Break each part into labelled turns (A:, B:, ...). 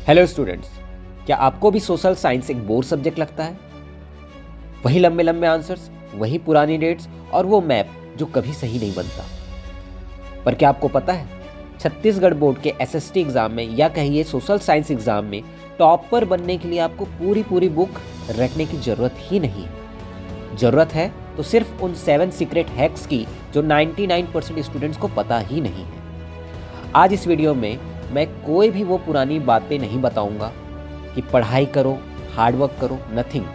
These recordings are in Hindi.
A: हेलो स्टूडेंट्स, क्या आपको भी सोशल साइंस एक बोर सब्जेक्ट लगता है? वही लंबे लंबे आंसर्स, वही पुरानी डेट्स और वो मैप जो कभी सही नहीं बनता। पर क्या आपको पता है, छत्तीसगढ़ बोर्ड के एसएसटी एग्जाम में या कहिए सोशल साइंस एग्जाम में टॉपर बनने के लिए आपको पूरी बुक रटने की जरूरत ही नहीं है। जरूरत है तो सिर्फ उन 7 सीक्रेट हैक्स की जो 99% स्टूडेंट्स को पता ही नहीं है। आज इस वीडियो में मैं कोई भी वो पुरानी बातें नहीं बताऊंगा कि पढ़ाई करो, हार्डवर्क करो, नथिंग।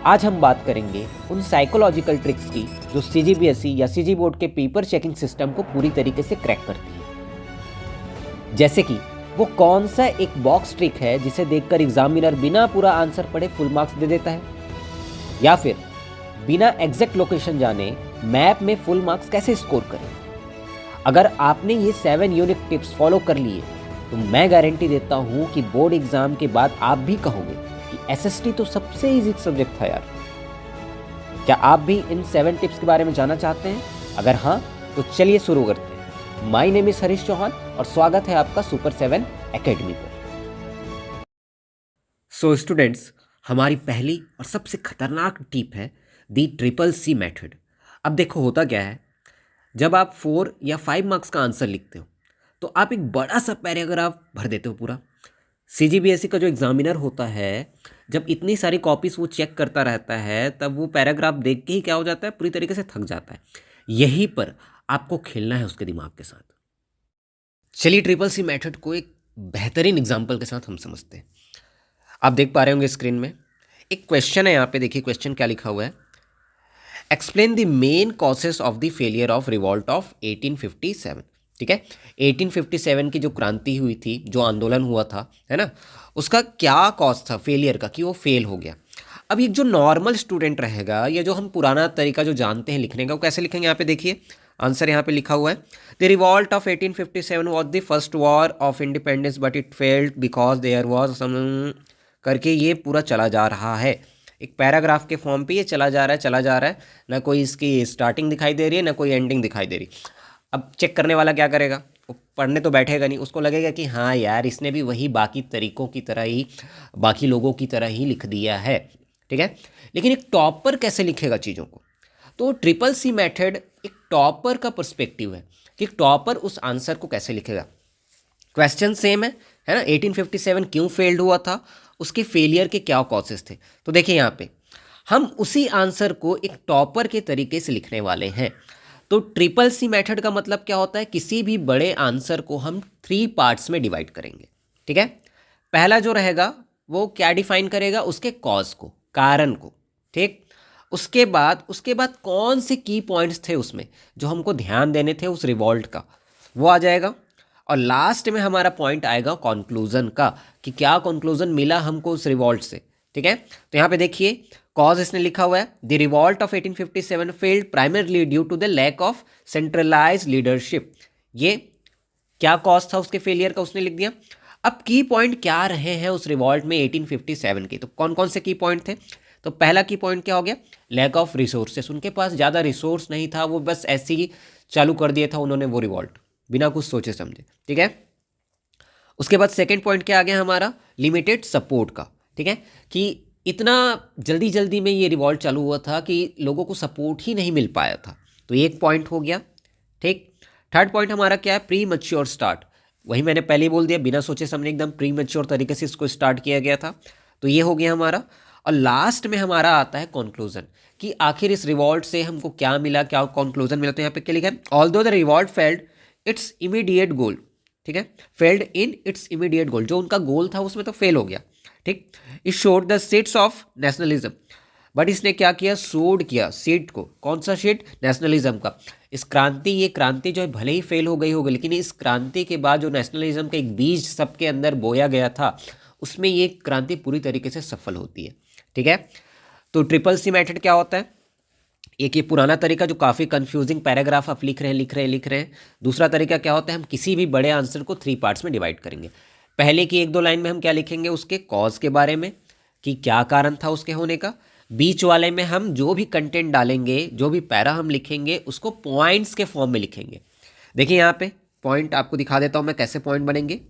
A: आज हम बात करेंगे उन साइकोलॉजिकल ट्रिक्स की जो सीजीबीएसई या सीजी बोर्ड के पेपर चेकिंग सिस्टम को पूरी तरीके से क्रैक करती है। जैसे कि वो कौन सा एक बॉक्स ट्रिक है जिसे देखकर एग्जामिनर बिना पूरा आंसर पढ़े फुल मार्क्स दे देता है, या फिर बिना एग्जैक्ट लोकेशन जाने मैप में फुल मार्क्स कैसे स्कोर करें। अगर आपने ये 7 यूनिक टिप्स फॉलो कर लिए तो मैं गारंटी देता हूं कि बोर्ड एग्जाम के बाद आप भी कहोगे कि एसएसटी तो सबसे इजी सब्जेक्ट था यार। क्या आप भी इन 7 टिप्स के बारे में जानना चाहते हैं? अगर हाँ तो चलिए शुरू करते हैं। My name is Harish Chauhan और स्वागत है आपका सुपर 7 एकेडमी पर। सो स्टूडेंट्स, हमारी पहली और सबसे खतरनाक टिप है दी ट्रिपल सी मेथड। अब देखो होता क्या है, जब आप 4 या 5 मार्क्स का आंसर लिखते हो तो आप एक बड़ा सा पैराग्राफ भर देते हो पूरा। सीजीबीएसई का जो एग्जामिनर होता है, जब इतनी सारी कॉपीज वो चेक करता रहता है, तब वो पैराग्राफ देख के ही क्या हो जाता है, पूरी तरीके से थक जाता है। यहीं पर आपको खेलना है उसके दिमाग के साथ। चलिए ट्रिपल सी मेथड को एक बेहतरीन एग्जाम्पल के साथ हम समझते हैं। आप देख पा रहे होंगे स्क्रीन में एक क्वेश्चन है, यहाँ पे देखिए क्वेश्चन क्या लिखा हुआ है। Explain the main causes of the failure of revolt of 1857। ठीक है, 1857 की जो क्रांति हुई थी, जो आंदोलन हुआ था, है ना, उसका क्या कॉज था फेलियर का कि वो फेल हो गया। अब ये जो नॉर्मल स्टूडेंट रहेगा, या जो हम पुराना तरीका जो जानते हैं लिखने का, वो कैसे लिखेंगे? यहाँ पे देखिए आंसर यहाँ पे लिखा हुआ है, the revolt of 1857 was the first war of independence but it failed because there was some करके ये पूरा चला जा रहा है। एक पैराग्राफ के फॉर्म पे ये चला जा रहा है, ना कोई इसकी स्टार्टिंग दिखाई दे रही है, ना कोई एंडिंग दिखाई दे रही। अब चेक करने वाला क्या करेगा? वो पढ़ने तो बैठेगा नहीं, उसको लगेगा कि हाँ यार, इसने भी वही बाकी तरीकों की तरह ही, बाकी लोगों की तरह ही लिख दिया है। ठीक है, लेकिन एक टॉपर कैसे लिखेगा चीज़ों को? तो ट्रिपल सी मेथड एक टॉपर का पर्सपेक्टिव है कि टॉपर उस आंसर को कैसे लिखेगा। क्वेश्चन सेम है ना, 1857 क्यों फेल्ड हुआ था, उसके फेलियर के क्या कॉजेस थे। तो देखिए यहाँ पे हम उसी आंसर को एक टॉपर के तरीके से लिखने वाले हैं। तो ट्रिपल सी मेथड का मतलब क्या होता है, किसी भी बड़े आंसर को हम 3 पार्ट्स में डिवाइड करेंगे। ठीक है, पहला जो रहेगा वो क्या डिफाइन करेगा, उसके कॉज को, कारण को। ठीक, उसके बाद कौन से की पॉइंट्स थे उसमें जो हमको ध्यान देने थे उस रिवॉल्ट का, वो आ जाएगा। और लास्ट में हमारा पॉइंट आएगा कंक्लूजन का, कि क्या कंक्लूजन मिला हमको उस रिवॉल्ट से। ठीक है, तो यहाँ पे देखिए कॉज इसने लिखा हुआ है, the revolt of 1857 failed primarily due to the lack of centralize leadership. ये क्या कॉज था उसके फेलियर का, उसने लिख दिया। अब की पॉइंट क्या रहे हैं उस रिवॉल्ट में 1857 के, तो कौन कौन से की पॉइंट थे? तो पहला की पॉइंट क्या हो गया, लैक ऑफ रिसोर्सेस। उनके पास ज़्यादा रिसोर्स नहीं था, वो बस ऐसे ही चालू कर दिया था उन्होंने वो रिवॉल्ट, बिना कुछ सोचे समझे। ठीक है, उसके बाद सेकेंड पॉइंट क्या आ गया हमारा, लिमिटेड सपोर्ट का। ठीक है, कि इतना जल्दी जल्दी में ये रिवॉल्ट चालू हुआ था कि लोगों को सपोर्ट ही नहीं मिल पाया था, तो एक पॉइंट हो गया। ठीक, थर्ड पॉइंट हमारा क्या है, प्री मैच्योर स्टार्ट। वही मैंने पहले ही बोल दिया, बिना सोचे समझे एकदम प्री मैच्योर तरीके से इसको स्टार्ट किया गया था, तो ये हो गया हमारा। और लास्ट में हमारा आता है कंक्लूजन, कि आखिर इस रिवॉल्ट से हमको क्या मिला, क्या कंक्लूजन मिला। तो यहाँ पे क्या लिखा है, although the revolt failed it's immediate गोल। ठीक है, फेल्ड इन इट्स इमीडिएट गोल, जो उनका गोल था उसमें तो फेल हो गया। ठीक, it showed the seeds of nationalism, but इसने क्या किया, सोड किया सीड को। कौन सा सीड? नेशनलिज्म का। इस क्रांति, ये क्रांति जो है भले ही फेल हो गई होगी, लेकिन इस क्रांति के बाद जो नेशनलिज्म का एक बीज सबके अंदर बोया गया था, उसमें ये क्रांति पूरी तरीके से सफल होती है। ठीक है, तो ट्रिपल सी मेथड क्या होता है, एक ये पुराना तरीका जो काफ़ी कंफ्यूजिंग पैराग्राफ आप लिख रहे हैं। दूसरा तरीका क्या होता है, हम किसी भी बड़े आंसर को 3 पार्ट्स में डिवाइड करेंगे। पहले की 1-2 लाइन में हम क्या लिखेंगे, उसके कॉज के बारे में, कि क्या कारण था उसके होने का। बीच वाले में हम जो भी कंटेंट डालेंगे, जो भी पैरा हम लिखेंगे, उसको पॉइंट्स के फॉर्म में लिखेंगे। देखिए यहाँ पे पॉइंट आपको दिखा देता हूँ मैं कैसे पॉइंट बनेंगे।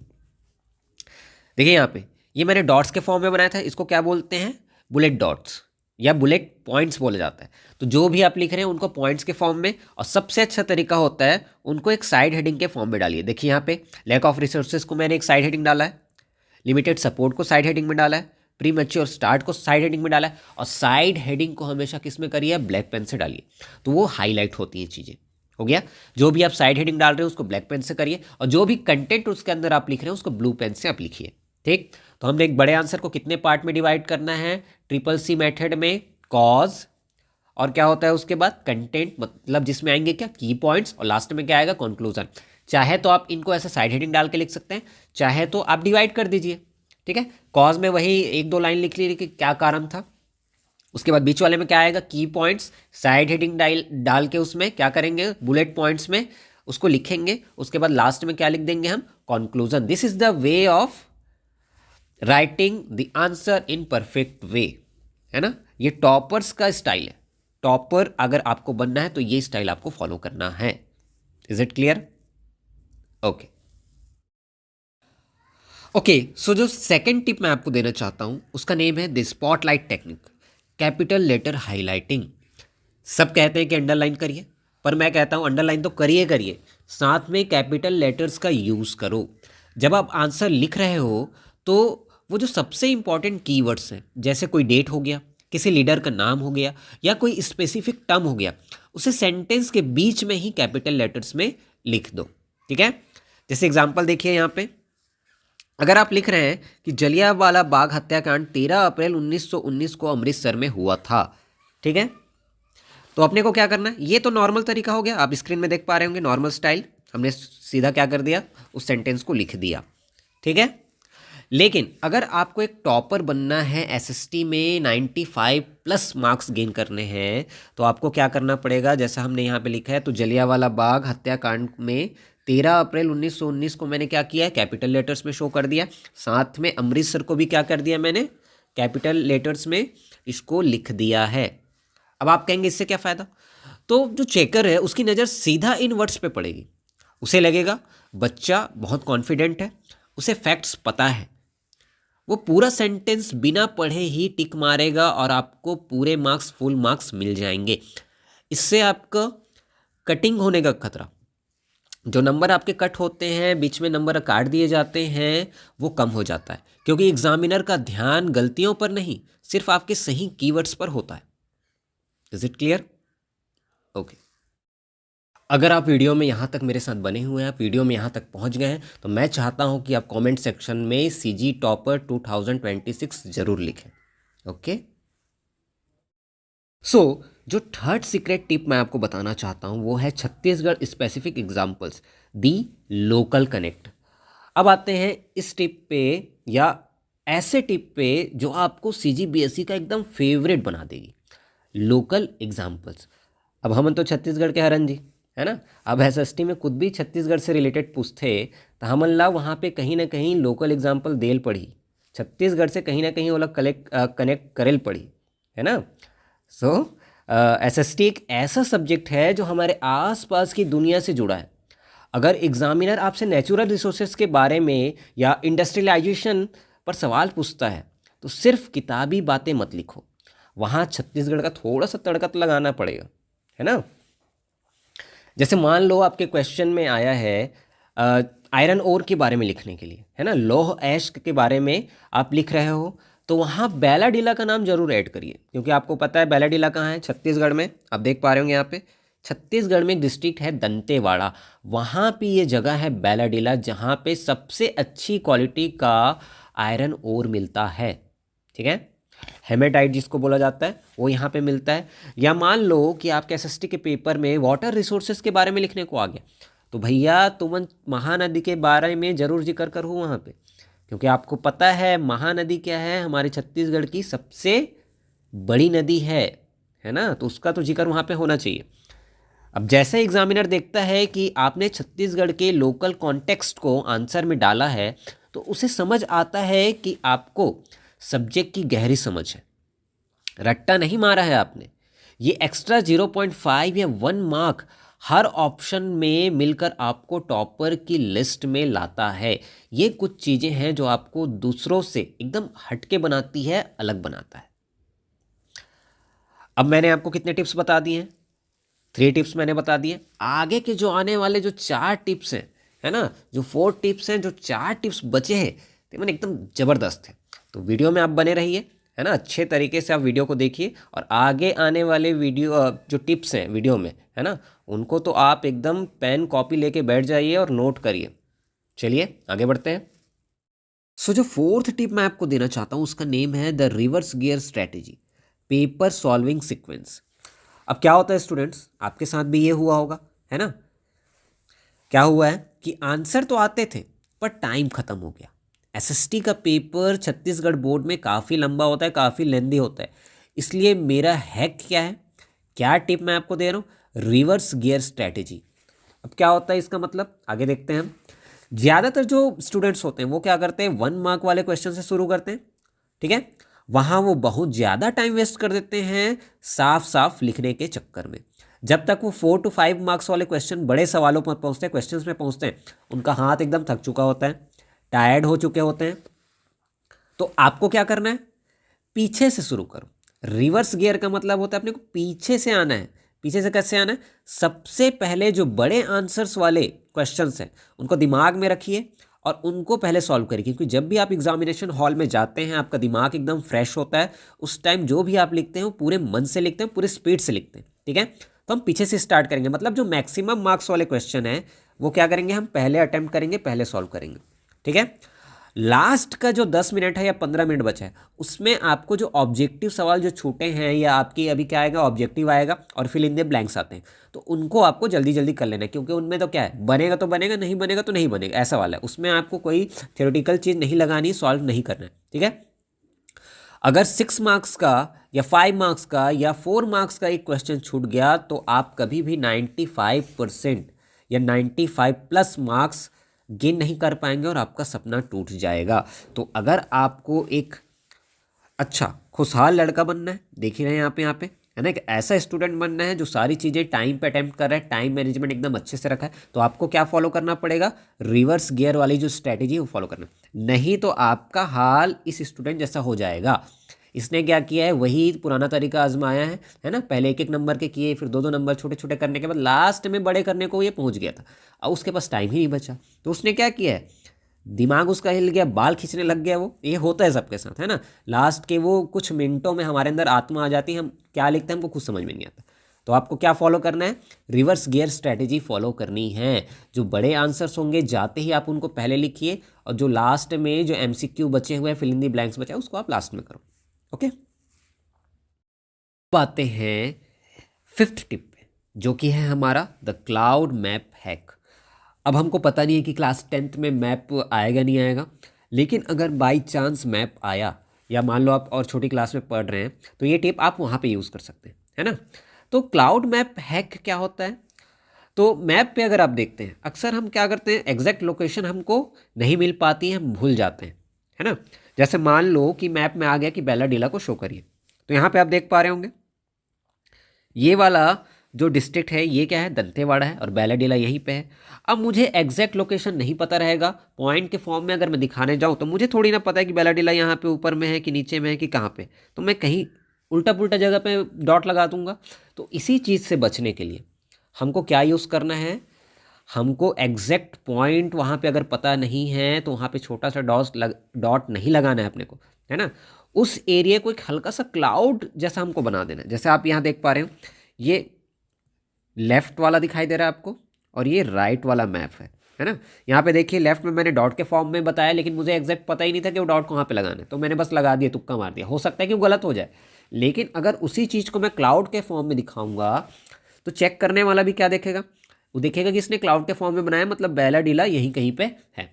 A: देखिए यहाँ पे ये मैंने डॉट्स के फॉर्म में बनाया था, इसको क्या बोलते हैं, बुलेट डॉट्स या बुलेट पॉइंट्स बोला जाता है। तो जो भी आप लिख रहे हैं उनको पॉइंट्स के फॉर्म में, और सबसे अच्छा तरीका होता है उनको एक साइड हेडिंग के फॉर्म में डालिए। देखिए यहाँ पे लैक ऑफ रिसोर्सेज को मैंने एक साइड हेडिंग डाला है, लिमिटेड सपोर्ट को साइड हेडिंग में डाला है, प्री मैच्योर स्टार्ट को साइड हेडिंग में डाला है, और साइड हेडिंग को हमेशा किस में करिए, ब्लैक पेन से डालिए, तो वो हाईलाइट होती हैं चीज़ें। हो गया, जो भी आप साइड हेडिंग डाल रहे हो उसको ब्लैक पेन से करिए, और जो भी कंटेंट उसके अंदर आप लिख रहे हैं उसको ब्लू पेन से आप लिखिए। ठीक, तो हमने एक बड़े आंसर को कितने पार्ट में डिवाइड करना है, CCC मेथड में कॉज, और क्या होता है उसके बाद कंटेंट, मतलब जिसमें आएंगे क्या, की पॉइंट्स, और लास्ट में क्या आएगा, कंक्लूजन। चाहे तो आप इनको ऐसे साइड हेडिंग डाल के लिख सकते हैं, चाहे तो आप डिवाइड कर दीजिए। ठीक है, कॉज में वही 1-2 लाइन लिख लीजिए कि क्या कारण था, उसके बाद बीच वाले में क्या आएगा, की पॉइंट्स, साइड हेडिंग डाल के उसमें क्या करेंगे, बुलेट पॉइंट्स में उसको लिखेंगे, उसके बाद लास्ट में क्या लिख देंगे हम, conclusion. This is the way of writing the answer in perfect way, है ना। ये टॉपर्स का स्टाइल है, टॉपर अगर आपको बनना है तो ये स्टाइल आपको फॉलो करना है। Is it clear? Okay okay, so जो सेकंड टिप मैं आपको देना चाहता हूं उसका नेम है the spotlight technique, capital letter highlighting. सब कहते हैं कि अंडरलाइन करिए, पर मैं कहता हूं अंडरलाइन तो करिए करिए, साथ में कैपिटल लेटर्स का यूज करो। जब आप आंसर लिख रहे हो तो वो जो सबसे इंपॉर्टेंट कीवर्ड्स हैं, जैसे कोई डेट हो गया, किसी लीडर का नाम हो गया, या कोई स्पेसिफिक टर्म हो गया, उसे सेंटेंस के बीच में ही कैपिटल लेटर्स में लिख दो। ठीक है, जैसे एग्जांपल देखिए यहाँ पे, अगर आप लिख रहे हैं कि जलियांवाला बाग हत्याकांड 13 अप्रैल 1919 को अमृतसर में हुआ था, ठीक है, तो अपने को क्या करना है, ये तो नॉर्मल तरीका हो गया, आप स्क्रीन में देख पा रहे होंगे, नॉर्मल स्टाइल, हमने सीधा क्या कर दिया, उस सेंटेंस को लिख दिया। ठीक है, लेकिन अगर आपको एक टॉपर बनना है, एसएसटी में 95+ मार्क्स गेन करने हैं, तो आपको क्या करना पड़ेगा, जैसा हमने यहाँ पे लिखा है, तो जलियांवाला बाग हत्याकांड में 13 अप्रैल 1919 को मैंने क्या किया है, कैपिटल लेटर्स में शो कर दिया, साथ में अमृतसर को भी क्या कर दिया मैंने, कैपिटल लेटर्स में इसको लिख दिया है। अब आप कहेंगे इससे क्या फ़ायदा, तो जो चेकर है उसकी नज़र सीधा इन वर्ड्स पे पड़ेगी, उसे लगेगा बच्चा बहुत कॉन्फिडेंट है, उसे फैक्ट्स पता है, वो पूरा सेंटेंस बिना पढ़े ही टिक मारेगा और आपको पूरे मार्क्स, फुल मार्क्स मिल जाएंगे। इससे आपका कटिंग होने का खतरा, जो नंबर आपके कट होते हैं, बीच में नंबर काट दिए जाते हैं, वो कम हो जाता है, क्योंकि एग्जामिनर का ध्यान गलतियों पर नहीं, सिर्फ आपके सही कीवर्ड्स पर होता है। Is it clear? ओके, अगर आप वीडियो में यहाँ तक मेरे साथ बने हुए हैं, आप वीडियो में यहाँ तक पहुँच गए हैं, तो मैं चाहता हूँ कि आप कमेंट सेक्शन में सीजी टॉपर 2026 जरूर लिखें। ओके, सो जो थर्ड सीक्रेट टिप मैं आपको बताना चाहता हूँ वो है छत्तीसगढ़ स्पेसिफिक एग्जाम्पल्स, दी लोकल कनेक्ट। अब आते हैं इस टिप पे, या ऐसे टिप पे जो आपको CGBSE का एकदम फेवरेट बना देगी, लोकल एग्जाम्पल्स। अब हम तो छत्तीसगढ़ के हरन जी, है ना, अब SST में खुद भी छत्तीसगढ़ से रिलेटेड पूछते तो हमन ला वहाँ पे कहीं ना कहीं लोकल एग्जाम्पल देल पड़ी, छत्तीसगढ़ से कहीं ना कहीं वो लोग कनेक्ट करेल पड़ी, है ना। सो SST एक ऐसा सब्जेक्ट है जो हमारे आसपास की दुनिया से जुड़ा है। अगर एग्जामिनर आपसे नेचुरल रिसोर्सेज के बारे में या इंडस्ट्रियलाइजेशन पर सवाल पूछता है तो सिर्फ किताबी बातें मत लिखो, वहाँ छत्तीसगढ़ का थोड़ा सा तड़का तो लगाना पड़ेगा, है ना। जैसे मान लो आपके क्वेश्चन में आया है आयरन ओर के बारे में लिखने के लिए, है ना, लौह ऐश के बारे में आप लिख रहे हो, तो वहाँ बैलाडीला का नाम जरूर ऐड करिए, क्योंकि आपको पता है बैलाडीला कहाँ है, छत्तीसगढ़ में। आप देख पा रहे होंगे यहाँ पे छत्तीसगढ़ में एक डिस्ट्रिक्ट है दंतेवाड़ा, वहाँ पे ये जगह है बैलाडीला, जहाँ पे सबसे अच्छी क्वालिटी का आयरन ओर मिलता है। ठीक है, हेमेटाइट जिसको बोला जाता है वो यहाँ पे मिलता है। या मान लो कि आपके SST के पेपर में वाटर रिसोर्सेज के बारे में लिखने को आ गया, तो भैया तुम महानदी के बारे में ज़रूर जिक्र करो वहाँ पे, क्योंकि आपको पता है महानदी क्या है, हमारे छत्तीसगढ़ की सबसे बड़ी नदी है ना, तो उसका तो जिक्र वहाँ पे होना चाहिए। अब जैसे एग्जामिनर देखता है कि आपने छत्तीसगढ़ के लोकल कॉन्टेक्स्ट को आंसर में डाला है, तो उसे समझ आता है कि आपको सब्जेक्ट की गहरी समझ है, रट्टा नहीं मारा है आपने। ये एक्स्ट्रा 0.5 या 1 मार्क हर ऑप्शन में मिलकर आपको टॉपर की लिस्ट में लाता है। ये कुछ चीज़ें हैं जो आपको दूसरों से एकदम हटके बनाती है, अलग बनाता है। अब मैंने आपको कितने टिप्स बता दिए हैं? 3 टिप्स मैंने बता दिए। आगे के जो आने वाले जो 4 टिप्स हैं, है ना, जो 4 टिप्स हैं, जो 4 टिप्स बचे हैं, तो मैंने एकदम ज़बरदस्त है। तो वीडियो में आप बने रहिए, है ना, अच्छे तरीके से आप वीडियो को देखिए और आगे आने वाले वीडियो जो टिप्स हैं वीडियो में, है ना, उनको तो आप एकदम पेन कॉपी लेके बैठ जाइए और नोट करिए। चलिए आगे बढ़ते हैं। सो जो 4th टिप मैं आपको देना चाहता हूँ उसका नेम है the reverse gear strategy, paper solving sequence. अब क्या होता है स्टूडेंट्स, आपके साथ भी ये हुआ होगा, है ना। क्या हुआ है कि आंसर तो आते थे पर टाइम खत्म हो गया। एसएसटी का पेपर छत्तीसगढ़ बोर्ड में काफ़ी लंबा होता है, काफ़ी लेंदी होता है, इसलिए मेरा हैक क्या है, क्या टिप मैं आपको दे रहा हूँ, रिवर्स गियर स्ट्रैटेजी। अब क्या होता है इसका मतलब, आगे देखते हैं हम। ज़्यादातर जो स्टूडेंट्स होते हैं वो क्या करते हैं, 1 मार्क वाले क्वेश्चन से शुरू करते हैं, ठीक है। वहाँ वो बहुत ज़्यादा टाइम वेस्ट कर देते हैं साफ साफ लिखने के चक्कर में। जब तक वो 4 to 5 मार्क्स वाले क्वेश्चन, बड़े सवालों पर पहुँचते हैं, क्वेश्चंस में पहुँचते हैं, उनका हाथ एकदम थक चुका होता है, टायर्ड हो चुके होते हैं। तो आपको क्या करना है, पीछे से शुरू करो। रिवर्स गियर का मतलब होता है अपने को पीछे से आना है। पीछे से कैसे आना है, सबसे पहले जो बड़े आंसर्स वाले क्वेश्चंस हैं उनको दिमाग में रखिए और उनको पहले सॉल्व करिए, क्योंकि जब भी आप एग्जामिनेशन हॉल में जाते हैं आपका दिमाग एकदम फ्रेश होता है। उस टाइम जो भी आप लिखते हैं वो पूरे मन से लिखते हैं, पूरे स्पीड से लिखते हैं, ठीक है। तो हम पीछे से स्टार्ट करेंगे, मतलब जो मैक्सिमम मार्क्स वाले क्वेश्चन है वो क्या करेंगे, हम पहले अटेम्प्ट करेंगे, पहले सॉल्व करेंगे, ठीक है। लास्ट का जो 10 मिनट है या 15 मिनट बचा है उसमें आपको जो ऑब्जेक्टिव सवाल जो छूटे हैं, या आपकी अभी क्या आएगा, ऑब्जेक्टिव आएगा और फिल इन द ब्लैंक्स आते हैं, तो उनको आपको जल्दी जल्दी कर लेना है, क्योंकि उनमें तो क्या है, बनेगा तो बनेगा, नहीं बनेगा तो नहीं बनेगा, ऐसा वाला है। उसमें आपको कोई थ्योरेटिकल चीज़ नहीं लगानी, सॉल्व नहीं करना है, ठीक है। अगर 6 मार्क्स का या 5 मार्क्स का या 4 मार्क्स का एक क्वेश्चन छूट गया तो आप कभी भी 95% या 95+ मार्क्स गेन नहीं कर पाएंगे और आपका सपना टूट जाएगा। तो अगर आपको एक अच्छा खुशहाल लड़का बनना है, देख ही रहे हैं यहाँ पे है ना, एक ऐसा स्टूडेंट बनना है जो सारी चीज़ें टाइम पे अटेम्प्ट कर रहा है, टाइम मैनेजमेंट एकदम अच्छे से रखा है, तो आपको क्या फॉलो करना पड़ेगा, रिवर्स गियर वाली जो स्ट्रैटेजी है वो फॉलो करना। नहीं तो आपका हाल इस स्टूडेंट जैसा हो जाएगा। इसने क्या किया है, वही पुराना तरीका आजमाया है ना, पहले 1-1 नंबर के किए, फिर 2-2 नंबर छोटे छोटे करने के बाद लास्ट में बड़े करने को ये पहुंच गया था। अब उसके पास टाइम ही नहीं बचा, तो उसने क्या किया है, दिमाग उसका हिल गया, बाल खींचने लग गया। वो ये होता है सबके साथ, है ना। लास्ट के वो कुछ मिनटों में हमारे अंदर आत्मा आ जाती है, हम क्या लिखते हैं हमको खुद समझ में नहीं आता। तो आपको क्या फॉलो करना है, रिवर्स गियर स्ट्रैटेजी फॉलो करनी है। जो बड़े आंसर्स होंगे जाते ही आप उनको पहले लिखिए, और जो लास्ट में जो MCQ बचे हुए हैं, फिल इन द ब्लैंक्स बचा है, उसको आप लास्ट में करो, ओके। आते हैं 5th टिप पे, जो कि है हमारा द क्लाउड मैप हैक। अब हमको पता नहीं है कि क्लास 10th में मैप आएगा नहीं आएगा, लेकिन अगर बाई चांस मैप आया, या मान लो आप और छोटी क्लास में पढ़ रहे हैं, तो ये टिप आप वहाँ पे यूज़ कर सकते हैं, है ना। तो क्लाउड मैप हैक क्या होता है, तो मैप पे अगर आप देखते हैं अक्सर हम क्या करते हैं, एग्जैक्ट लोकेशन हमको नहीं मिल पाती है, हम भूल जाते हैं, है ना। जैसे मान लो कि मैप में आ गया कि बैलाडीला को शो करिए, तो यहाँ पे आप देख पा रहे होंगे ये वाला जो डिस्ट्रिक्ट है ये क्या है, दंतेवाड़ा है, और बैलाडीला यहीं पे है। अब मुझे एग्जैक्ट लोकेशन नहीं पता रहेगा, पॉइंट के फॉर्म में अगर मैं दिखाने जाऊँ तो मुझे थोड़ी ना पता है कि बैलाडीला यहाँ पे ऊपर में है कि नीचे में है कि कहाँ पे, तो मैं कहीं उल्टा पुल्टा जगह पे डॉट लगा दूंगा। तो इसी चीज़ से बचने के लिए हमको क्या यूज़ करना है, हमको एग्जैक्ट पॉइंट वहाँ पे अगर पता नहीं है तो वहाँ पे छोटा सा डॉट नहीं लगाना है अपने को, है ना। उस एरिया को एक हल्का सा क्लाउड जैसा हमको बना देना है। जैसे आप यहाँ देख पा रहे हो, ये लेफ्ट वाला दिखाई दे रहा है आपको, और ये राइट वाला मैप है ना। यहाँ पे देखिए लेफ्ट में मैंने डॉट के फॉर्म में बताया, लेकिन मुझे एग्जैक्ट पता ही नहीं था कि वो डॉट कहाँ पे लगाना है, तो मैंने बस लगा दिया, तुक्का मार दिया। हो सकता है कि वो गलत हो जाए, लेकिन अगर उसी चीज़ को मैं क्लाउड के फॉर्म में दिखाऊंगा तो चेक करने वाला भी क्या देखेगा, वो देखेगा कि इसने क्लाउड के फॉर्म में बनाया, मतलब बैलाडीला यहीं कहीं पे है,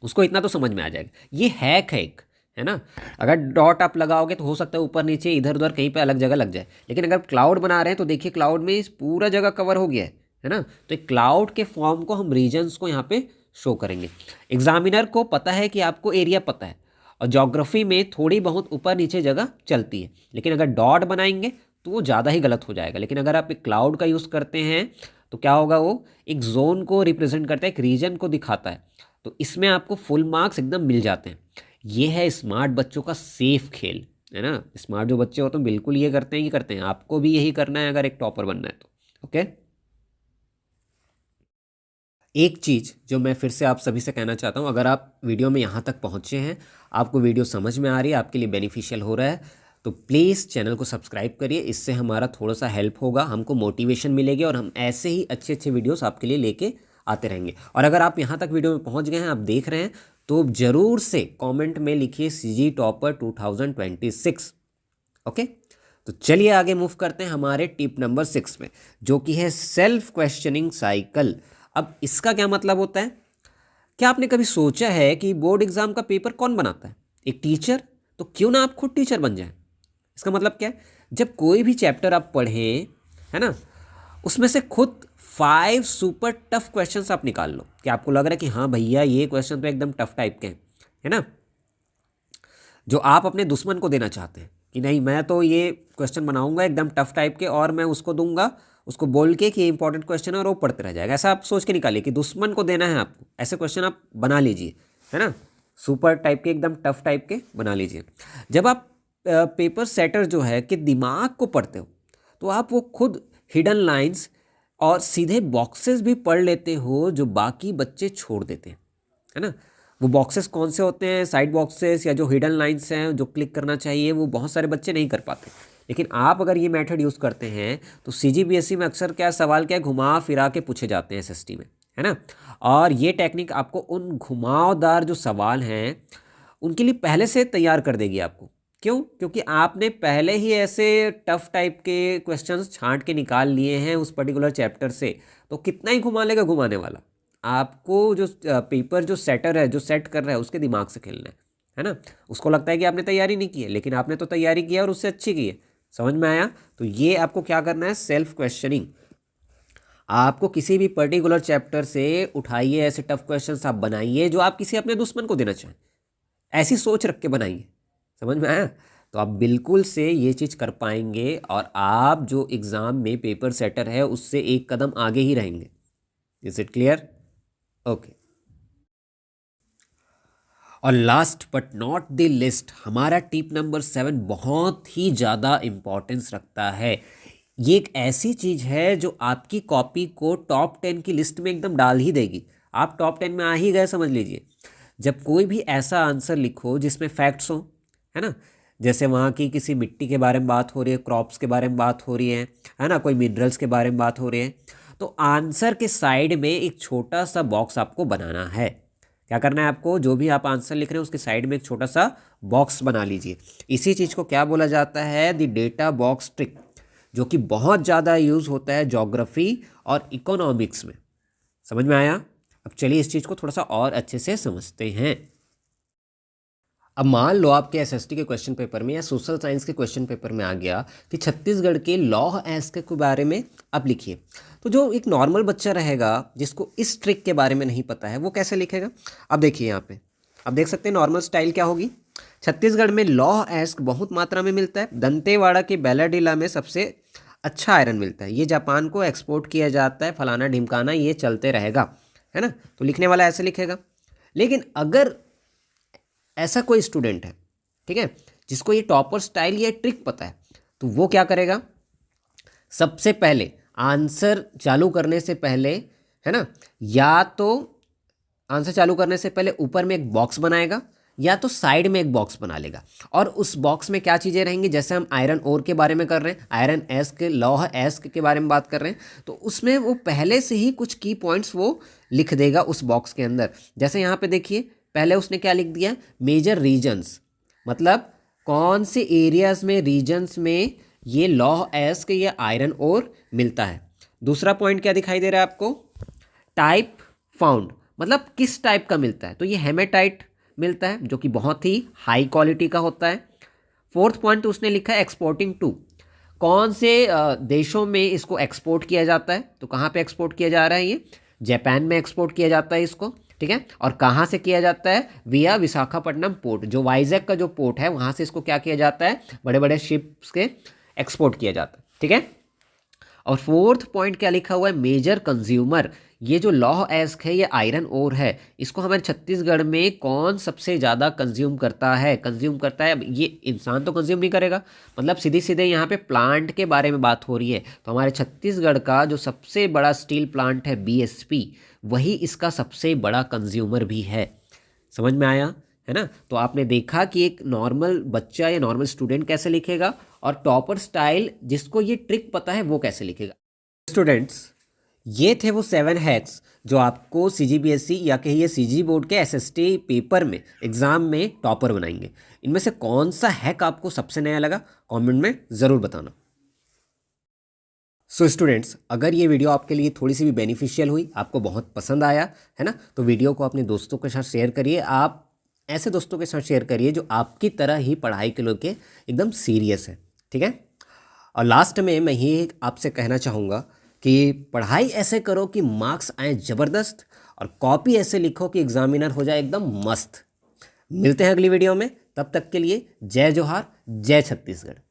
A: उसको इतना तो समझ में आ जाएगा। ये हैक है एक, है ना। अगर डॉट आप लगाओगे तो हो सकता है ऊपर नीचे इधर उधर कहीं पे अलग जगह लग जाए, लेकिन अगर क्लाउड बना रहे हैं तो देखिए क्लाउड में इस पूरा जगह कवर हो गया है ना। तो एक क्लाउड के फॉर्म को हम रीजन्स को यहाँ पे शो करेंगे। एग्जामिनर को पता है कि आपको एरिया पता है, और ज्योग्राफी में थोड़ी बहुत ऊपर नीचे जगह चलती है, लेकिन अगर डॉट बनाएंगे तो वो ज़्यादा ही गलत हो जाएगा। लेकिन अगर आप एक क्लाउड का यूज़ करते हैं तो क्या होगा, वो एक जोन को रिप्रेजेंट करता है, एक रीजन को दिखाता है। तो इसमें आपको फुल मार्क्स एकदम मिल जाते हैं। ये है स्मार्ट बच्चों का सेफ खेल, है ना। स्मार्ट जो बच्चे होते हैं बिल्कुल ये करते हैं, ये करते हैं। आपको भी यही करना है अगर एक टॉपर बनना है तो। ओके। एक चीज़ जो मैं फिर से आप सभी से कहना चाहता हूँ, अगर आप वीडियो में यहाँ तक पहुँचे हैं, आपको वीडियो समझ में आ रही है, आपके लिए बेनिफिशियल हो रहा है, तो प्लीज़ चैनल को सब्सक्राइब करिए। इससे हमारा थोड़ा सा हेल्प होगा, हमको मोटिवेशन मिलेगी और हम ऐसे ही अच्छे अच्छे वीडियोस आपके लिए लेके आते रहेंगे। और अगर आप यहाँ तक वीडियो में पहुँच गए हैं, आप देख रहे हैं, तो ज़रूर से कॉमेंट में लिखिए CG टॉपर 2026। ओके। तो चलिए आगे मूव करते हैं हमारे टिप नंबर 6 में, जो कि है सेल्फ क्वेश्चनिंग साइकिल। अब इसका क्या मतलब होता है? क्या आपने कभी सोचा है कि बोर्ड एग्जाम का पेपर कौन बनाता है? एक टीचर। तो क्यों ना आप खुद टीचर बन जाएं। इसका मतलब क्या है? जब कोई भी चैप्टर आप पढ़ें, है ना, उसमें से खुद 5 सुपर टफ क्वेश्चंस आप निकाल लो कि आपको लग रहा है कि हाँ भैया ये क्वेश्चन तो एकदम टफ टाइप के हैं, है ना, जो आप अपने दुश्मन को देना चाहते हैं कि नहीं मैं तो ये क्वेश्चन बनाऊंगा एकदम टफ टाइप के और मैं उसको दूंगा, उसको बोल के कि ये इंपॉर्टेंट क्वेश्चन है और वो पढ़ते रह जाएगा। ऐसा आप सोच के निकालिए कि दुश्मन को देना है आपको, ऐसे क्वेश्चन आप बना लीजिए, है ना, सुपर टाइप के, एकदम टफ टाइप के बना लीजिए। जब आप पेपर सेटर जो है कि दिमाग को पढ़ते हो, तो आप वो खुद हिडन लाइंस और सीधे बॉक्सेस भी पढ़ लेते हो जो बाकी बच्चे छोड़ देते हैं, है ना। वो बॉक्सेस कौन से होते हैं? साइड बॉक्सेस या जो हिडन लाइंस हैं जो क्लिक करना चाहिए, वो बहुत सारे बच्चे नहीं कर पाते। लेकिन आप अगर ये मेथड यूज़ करते हैं तो CGBSE में अक्सर क्या सवाल क्या घुमा फिरा के पूछे जाते हैं SST में, है ना। और ये टेक्निक आपको उन घुमावदार जो सवाल हैं उनके लिए पहले से तैयार कर देगी आपको। क्यों? क्योंकि आपने पहले ही ऐसे टफ टाइप के क्वेश्चंस छांट के निकाल लिए हैं उस पर्टिकुलर चैप्टर से, तो कितना ही घुमा लेगा घुमाने वाला। आपको जो पेपर जो सेटर है, जो सेट कर रहा है, उसके दिमाग से खेलना है ना। उसको लगता है कि आपने तैयारी नहीं की है, लेकिन आपने तो तैयारी की है और उससे अच्छी की है। समझ में आया? तो ये आपको क्या करना है, सेल्फ क्वेश्चनिंग। आपको किसी भी पर्टिकुलर चैप्टर से उठाइए ऐसे टफ क्वेश्चंस आप बनाइए जो आप किसी अपने दुश्मन को देना चाहें, ऐसी सोच रख के बनाइए। समझ में आया? तो आप बिल्कुल से ये चीज़ कर पाएंगे और आप जो एग्ज़ाम में पेपर सेटर है उससे एक कदम आगे ही रहेंगे। Is it clear? ओके। और last but not the list, हमारा टिप नंबर 7 बहुत ही ज़्यादा इम्पोर्टेंस रखता है। ये एक ऐसी चीज़ है जो आपकी कॉपी को टॉप 10 की लिस्ट में एकदम डाल ही देगी। आप टॉप 10 में आ ही गए समझ लीजिए। जब कोई भी ऐसा आंसर लिखो जिसमें फैक्ट्स हो, है ना, जैसे वहाँ की किसी मिट्टी के बारे में बात हो रही है, क्रॉप्स के बारे में बात हो रही है ना, कोई मिनरल्स के बारे में बात हो रही है, तो आंसर के साइड में एक छोटा सा बॉक्स आपको बनाना है। क्या करना है आपको? जो भी आप आंसर लिख रहे हैं उसके साइड में एक छोटा सा बॉक्स बना लीजिए। इसी चीज़ को क्या बोला जाता है? द डेटा बॉक्स ट्रिक, जो कि बहुत ज़्यादा यूज़ होता है ज्योग्राफी और इकोनॉमिक्स में। समझ में आया? अब चलिए इस चीज़ को थोड़ा सा और अच्छे से समझते हैं। अब मान लो आपके SST के क्वेश्चन पेपर में या सोशल साइंस के क्वेश्चन पेपर में आ गया कि छत्तीसगढ़ के लौह अयस्क के बारे में आप लिखिए। तो जो एक नॉर्मल बच्चा रहेगा जिसको इस ट्रिक के बारे में नहीं पता है, वो कैसे लिखेगा? अब देखिए यहाँ पे आप देख सकते हैं नॉर्मल स्टाइल क्या होगी। छत्तीसगढ़ में लौह अयस्क बहुत मात्रा में मिलता है। दंतेवाड़ा के बैलाडीला में सबसे अच्छा आयरन मिलता है। ये जापान को एक्सपोर्ट किया जाता है, फलाना ढिमकाना, ये चलते रहेगा, है ना। तो लिखने वाला ऐसे लिखेगा। लेकिन अगर ऐसा कोई स्टूडेंट है, ठीक है, जिसको ये टॉपर स्टाइल या ट्रिक पता है, तो वो क्या करेगा? सबसे पहले आंसर चालू करने से पहले, है ना, या तो आंसर चालू करने से पहले ऊपर में एक बॉक्स बनाएगा या तो साइड में एक बॉक्स बना लेगा। और उस बॉक्स में क्या चीज़ें रहेंगी? जैसे हम आयरन ओर के बारे में कर रहे हैं, आयरन एस्क, लौह एस्क के बारे में बात कर रहे हैं, तो उसमें वो पहले से ही कुछ की पॉइंट्स वो लिख देगा उस बॉक्स के अंदर। जैसे यहाँ पे देखिए पहले उसने क्या लिख दिया? मेजर रीजन्स, मतलब कौन से एरियाज में, रीजन्स में ये लौह एस्क या आयरन ओर मिलता है। दूसरा पॉइंट क्या दिखाई दे रहा है आपको? टाइप फाउंड, मतलब किस टाइप का मिलता है। तो ये हेमेटाइट मिलता है जो कि बहुत ही हाई क्वालिटी का होता है। फोर्थ पॉइंट तो उसने लिखा है एक्सपोर्टिंग टू, कौन से देशों में इसको एक्सपोर्ट किया जाता है। तो कहाँ पे एक्सपोर्ट किया जा रहा है? ये जापान में एक्सपोर्ट किया जाता है इसको, ठीक है। और कहाँ से किया जाता है? विया विशाखापट्टनम पोर्ट, जो वाइजैक का जो पोर्ट है वहाँ से इसको क्या किया जाता है? बड़े बड़े शिप्स के एक्सपोर्ट किया जाता है, ठीक है। और फोर्थ पॉइंट क्या लिखा हुआ है, मेजर कंज्यूमर। ये जो लौह अयस्क है ये आयरन ओर है, इसको हमारे छत्तीसगढ़ में कौन सबसे ज़्यादा कंज्यूम करता है? अब ये इंसान तो कंज्यूम नहीं करेगा, मतलब सीधी सीधे यहाँ पे प्लांट के बारे में बात हो रही है। तो हमारे छत्तीसगढ़ का जो सबसे बड़ा स्टील प्लांट है बीएसपी, वही इसका सबसे बड़ा कंज्यूमर भी है। समझ में आया है ना? तो आपने देखा कि एक नॉर्मल बच्चा या नॉर्मल स्टूडेंट कैसे लिखेगा और टॉपर स्टाइल जिसको ये ट्रिक पता है वो कैसे लिखेगा। स्टूडेंट्स, ये थे वो 7 हैक्स जो आपको सीजीबीएसई या कहिए सीजी बोर्ड के एसएसटी पेपर में एग्जाम में टॉपर बनाएंगे। इनमें से कौन सा हैक आपको सबसे नया लगा कमेंट में ज़रूर बताना। सो स्टूडेंट्स, अगर ये वीडियो आपके लिए थोड़ी सी भी बेनिफिशियल हुई, आपको बहुत पसंद आया है ना, तो वीडियो को अपने दोस्तों के साथ शेयर करिए। आप ऐसे दोस्तों के साथ शेयर करिए जो आपकी तरह ही पढ़ाई के लेके एकदम सीरियस है, ठीक है। और लास्ट में मैं ये आपसे कहना चाहूँगा कि पढ़ाई ऐसे करो कि मार्क्स आए ज़बरदस्त और कॉपी ऐसे लिखो कि एग्जामिनर हो जाए एकदम मस्त। मिलते हैं अगली वीडियो में, तब तक के लिए जय जोहार, जय छत्तीसगढ़।